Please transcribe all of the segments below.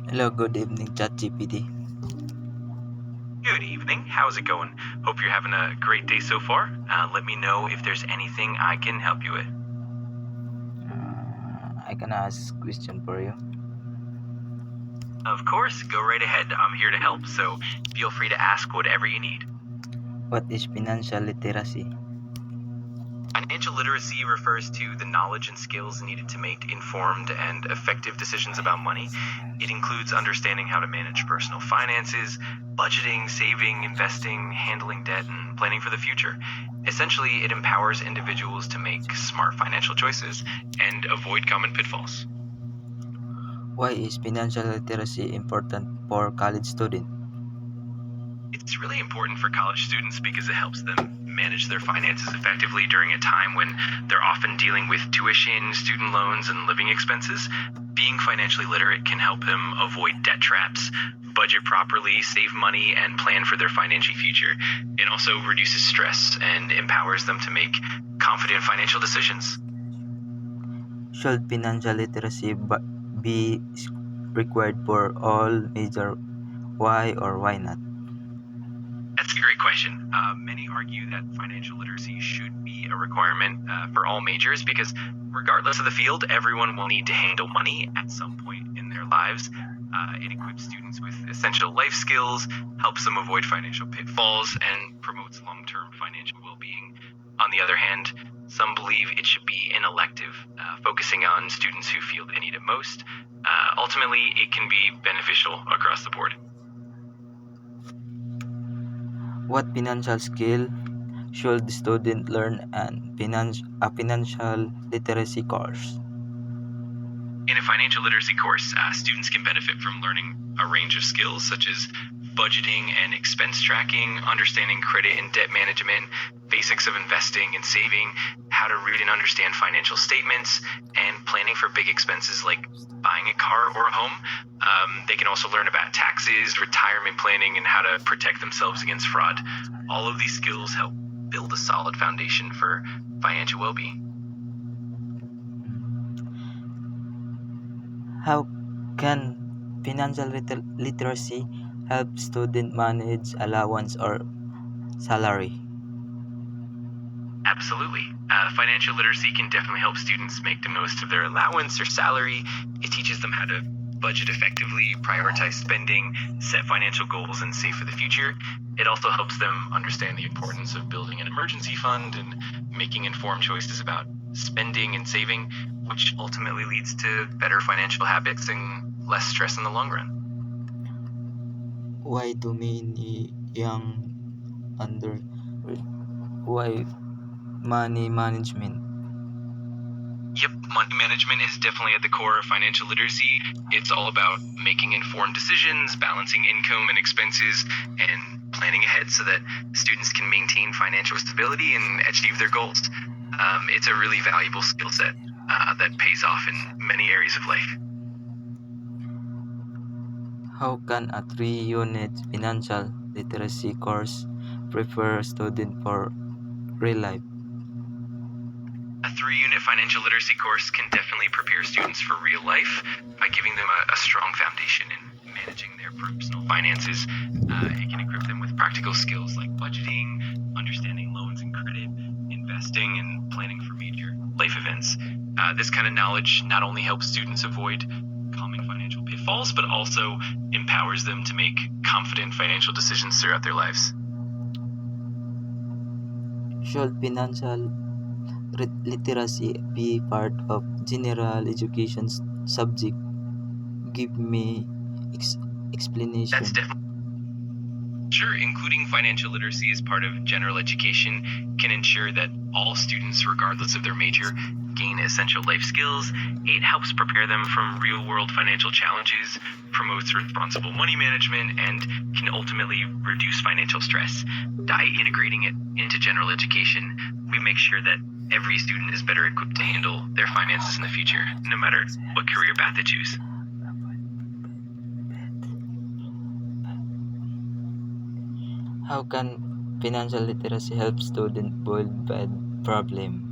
Hello, good evening, ChatGPT. Good evening. How's it going? Hope you're having a great day so far. Let me know if there's anything I can help you with. I can ask question for you. Of course, go right ahead. I'm here to help, so feel free to ask whatever you need. What is financial literacy? Financial literacy refers to the knowledge and skills needed to make informed and effective decisions about money. It includes understanding how to manage personal finances, budgeting, saving, investing, handling debt, and planning for the future. Essentially, it empowers individuals to make smart financial choices and avoid common pitfalls. Why is financial literacy important for college students? It's really important for college students because it helps them manage their finances effectively during a time when they're often dealing with tuition, student loans, and living expenses. Being financially literate can help them avoid debt traps, budget properly, save money, and plan for their financial future. It also reduces stress and empowers them to make confident financial decisions. Should financial literacy be required for all major? Why or why not? That's a great question. Many argue that financial literacy should be a requirement for all majors because, regardless of the field, everyone will need to handle money at some point in their lives. It equips students with essential life skills, helps them avoid financial pitfalls, and promotes long term financial well being. On the other hand, some believe it should be an elective, focusing on students who feel they need it most. Ultimately, it can be beneficial across the board. What financial skill should the student learn and a financial literacy course? In a financial literacy course, students can benefit from learning a range of skills such as budgeting and expense tracking, understanding credit and debt management, basics of investing and saving, how to read and understand financial statements, and planning for big expenses like buying a car or a home. They can also learn about taxes, retirement planning, and how to protect themselves against fraud. All of these skills help build a solid foundation for financial well being. How can financial literacy help student manage allowance or salary? Absolutely. Financial literacy can definitely help students make the most of their allowance or salary. It teaches them how to budget effectively, prioritize spending, set financial goals, and save for the future. It also helps them understand the importance of building an emergency fund and making informed choices about spending and saving, which ultimately leads to better financial habits and less stress in the long run. Why do many young under why money management? Yep, money management is definitely at the core of financial literacy. It's all about making informed decisions, balancing income and expenses, and planning ahead so that students can maintain financial stability and achieve their goals. It's a really valuable skill set that pays off in many areas of life. How can a 3-unit financial literacy course prepare student for real life? A 3-unit financial literacy course can definitely prepare students for real life by giving them a strong foundation in managing their personal finances. It can equip them with practical skills like budgeting, understanding loans and credit, investing, and planning for major life events. This kind of knowledge not only helps students avoid common financial pitfalls, but also empowers them to make confident financial decisions throughout their lives. Should financial literacy be part of general education subject? Give me explanation. That's definitely Sure, including financial literacy as part of general education can ensure that all students, regardless of their major, gain essential life skills. It helps prepare them from real world financial challenges, promotes responsible money management, and can ultimately reduce financial stress. By integrating it into general education, we make sure that every student is better equipped to handle their finances in the future, no matter what career path they choose. How can financial literacy help students avoid bad problem?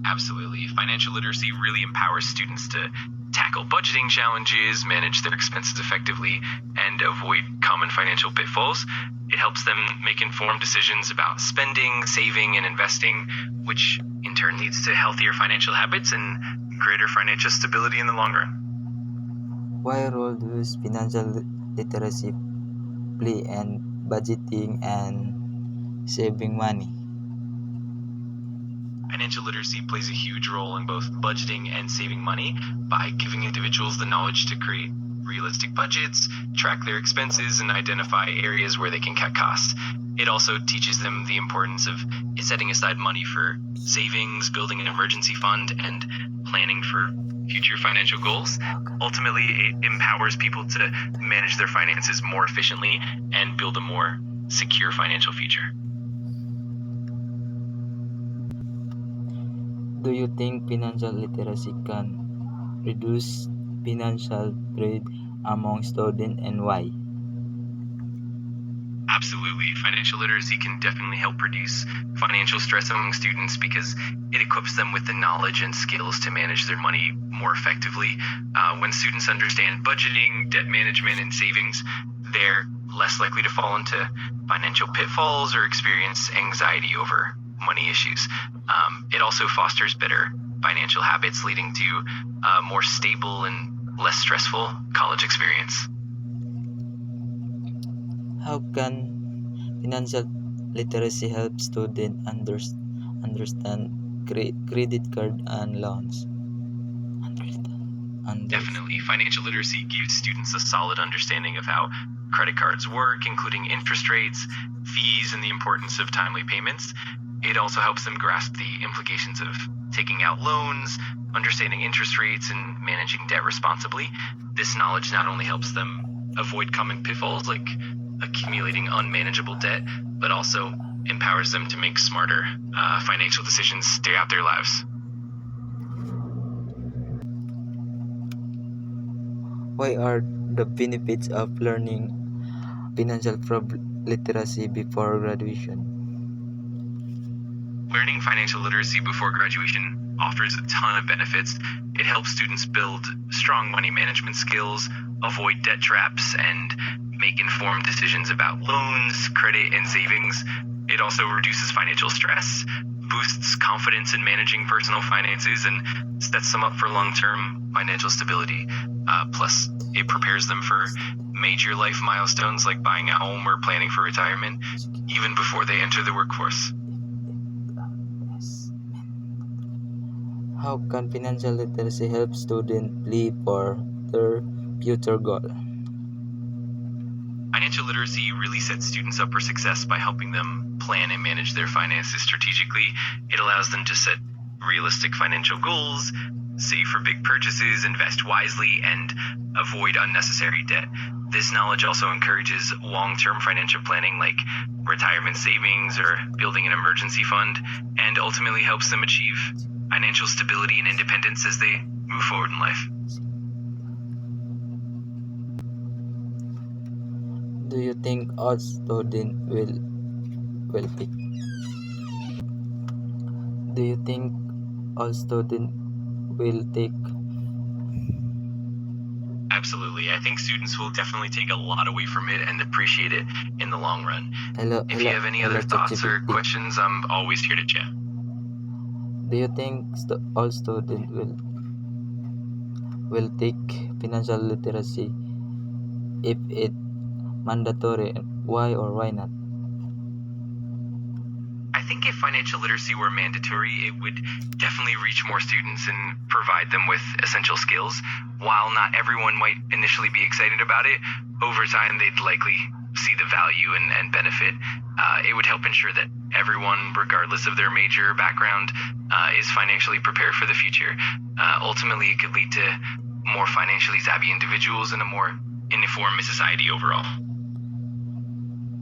Absolutely. Financial literacy really empowers students to tackle budgeting challenges, manage their expenses effectively, and avoid common financial pitfalls. It helps them make informed decisions about spending, saving, and investing, which in turn leads to healthier financial habits and greater financial stability in the long run. Why role does financial literacy play in budgeting and saving money? Financial literacy plays a huge role in both budgeting and saving money by giving individuals the knowledge to create realistic budgets, track their expenses, and identify areas where they can cut costs. It also teaches them the importance of setting aside money for savings, building an emergency fund, and planning for future financial goals. Ultimately, it empowers people to manage their finances more efficiently and build a more secure financial future. Do you think financial literacy can reduce financial trade among students, and why? Absolutely. Financial literacy can definitely help reduce financial stress among students because it equips them with the knowledge and skills to manage their money more effectively. When students understand budgeting, debt management, and savings, they're less likely to fall into financial pitfalls or experience anxiety over money issues. It also fosters better financial habits, leading to a more stable and less stressful college experience. How can financial literacy help students understand credit card and loans? Definitely. Financial literacy gives students a solid understanding of how credit cards work, including interest rates, fees, and the importance of timely payments. It also helps them grasp the implications of taking out loans, understanding interest rates, and managing debt responsibly. This knowledge not only helps them avoid common pitfalls like accumulating unmanageable debt, but also empowers them to make smarter financial decisions throughout their lives. Why are the benefits of learning financial literacy before graduation? Learning financial literacy before graduation offers a ton of benefits. It helps students build strong money management skills, avoid debt traps, and make informed decisions about loans, credit, and savings. It also reduces financial stress, boosts confidence in managing personal finances, and sets them up for long-term financial stability. Plus, it prepares them for major life milestones like buying a home or planning for retirement, even before they enter the workforce. How can financial literacy help students live for their future goal? Financial literacy really sets students up for success by helping them plan and manage their finances strategically. It allows them to set realistic financial goals, save for big purchases, invest wisely, and avoid unnecessary debt. This knowledge also encourages long-term financial planning like retirement savings or building an emergency fund, and ultimately helps them achieve financial stability and independence as they move forward in life. Do you think all students will take? Do you think all students will take? Absolutely. I think students will definitely take a lot away from it and appreciate it in the long run. If you have any other thoughts or ChatGPT. questions, I'm always here to chat. Do you think all students will take financial literacy if it mandatory? Why or why not? I think if financial literacy were mandatory, it would definitely reach more students and provide them with essential skills. While not everyone might initially be excited about it, over time they'd likely see the value and benefit. It would help ensure that everyone, regardless of their major or background, is financially prepared for the future. Ultimately, it could lead to more financially savvy individuals and a more informed society overall.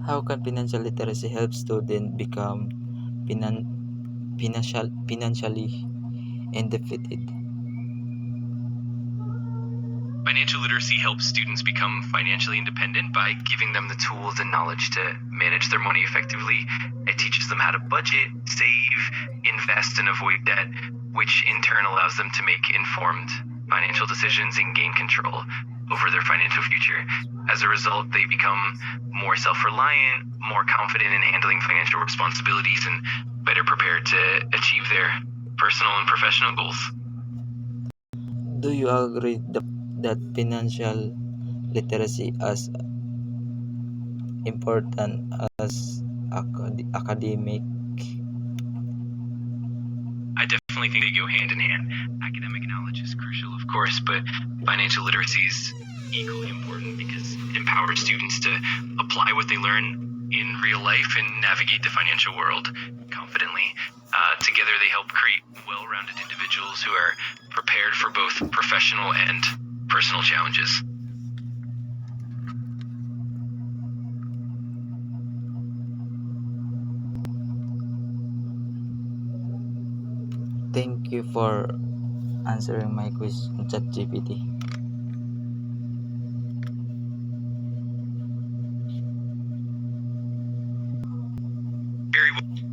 How can financial literacy help students become financially independent? Financial literacy helps students become financially independent by giving them the tools and knowledge to manage their money effectively. It teaches them how to budget, save, invest, and avoid debt, which in turn allows them to make informed financial decisions and gain control over their financial future. As a result, they become more self-reliant, more confident in handling financial responsibilities, and better prepared to achieve their personal and professional goals. Do you agree that financial literacy as important as academic? I definitely think they go hand in hand. Academic knowledge is crucial, of course, but financial literacy is equally important because it empowers students to apply what they learn in real life and navigate the financial world confidently. Together, they help create well-rounded individuals who are prepared for both professional and personal challenges. Thank you for answering my question, ChatGPT. Very well.